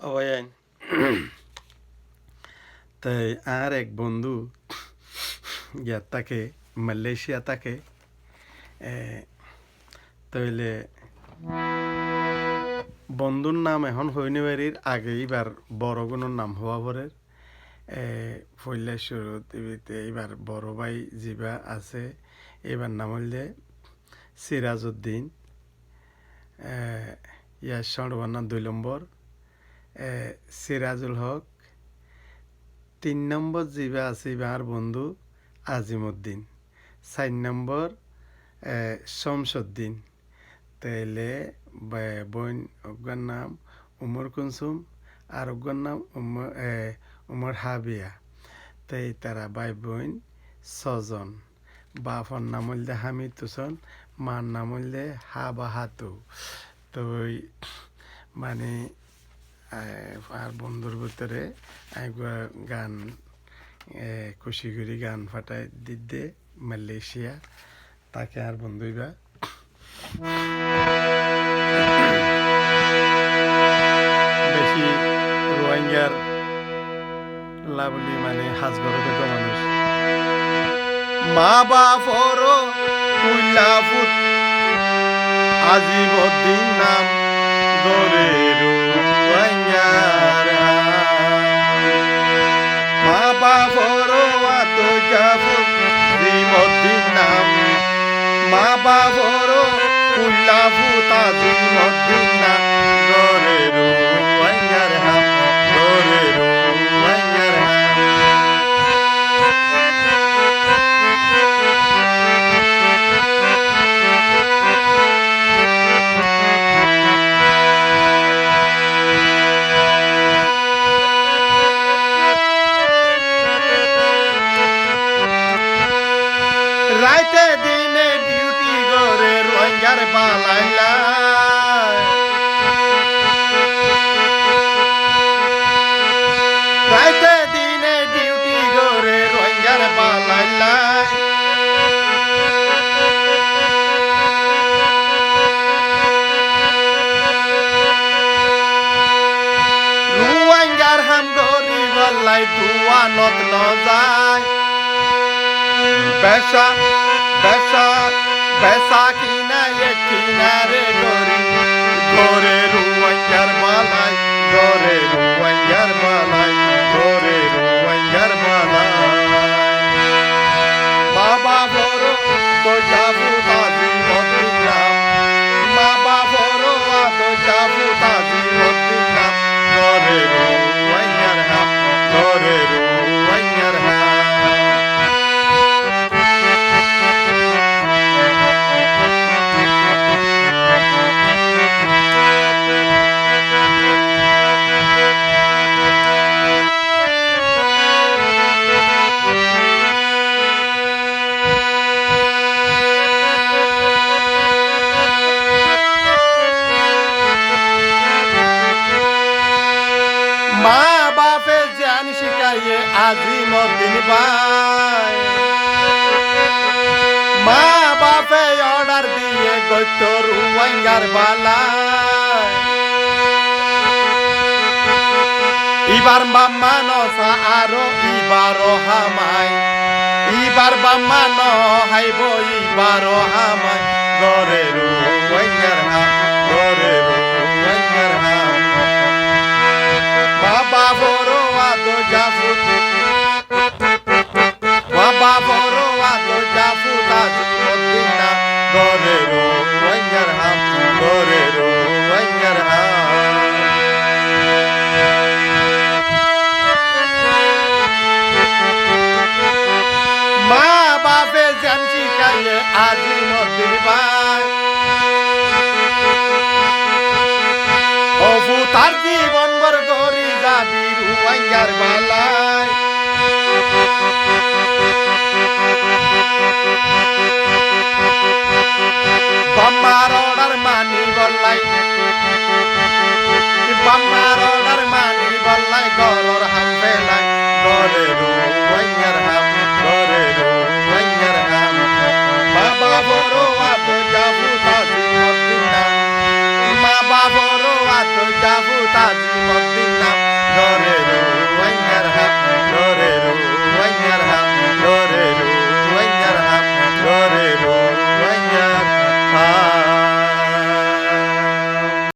অবয়ান তাই আর এক বন্ধু ইয়াত থাকে মালয়েশিয়া থাকে তইলে বন্ধুর নাম এখন হইনিবাড়ির আগে এবার বড় কোনো নাম হওয়া পরে ফইলা শুরুত এইবার বড় ভাই জিবা আছে এবার নাম হইলে সিরাজউদ্দিন ইয়ার সর্বার নাম 2 নম্বর সিরাজুল হক 3 নম্বর জিবা আছে আর বন্ধু আজিমউদ্দিন 4 নম্বর শমসুদ্দিন তাইলে বোন ওর নাম উমর কুলসুম আর ওর নাম উমর হাবিয়া তাই তারা ভাই বোন 6 জন বাপর নাম হইলে হামিদ হোসেন মার নাম হইলে হাবা হাতু তো মানে আর বন্ধুর ভিতরে গান খুশি করি গান ফাটাই দিতে মালয়েশিয়া তাকে আর বন্ধুইবা বেশি রোহিঙ্গার লাভলি মানে হাজগর দেখো মানুষ মা বাপর কুইলা ফুট আজিমউদ্দিন নাম ধরে রোহিঙ্গার মা বাপর আতকা ফুট আজিমউদ্দিন নাম মা বাপর কুইলা ফুট আজিমউদ্দিন নাম ধরে রোহিঙ্গার হাম ধরে রোহিঙ্গার হাম রাইতে দিনে ডিউটি করে রোহিঙ্গার পালাইলা রাইতে দিনে ডিউটি করে রোহিঙ্গার পালাইলা রোহিঙ্গার হাম গরিব লাই দুয়া নত ন যায় বেশা বেশা বেশা কিনা কিনারে গরি গরে রোহিঙ্গার বালাই গরে রোহিঙ্গার বালাই গরে রোহিঙ্গার বালাই বাবা বড় তো যাবো তাজি মদিনাম বাবা বড় তো যাবো তাজি মদিনাম গরে রোহিঙ্গার হাম গরে রোহিঙ্গার হাম মা বাপে জান শিখাইয়ে আজিমউদ্দিন ভাই মা বাপে অর্ডার দিয়ে গইত রোহিঙ্গার বালাই ইবার বাম্মা নসা আরো ইবারো হামাই ইবার বাম্মা ন হাইব ইবারো হামাই গরে রোহিঙ্গা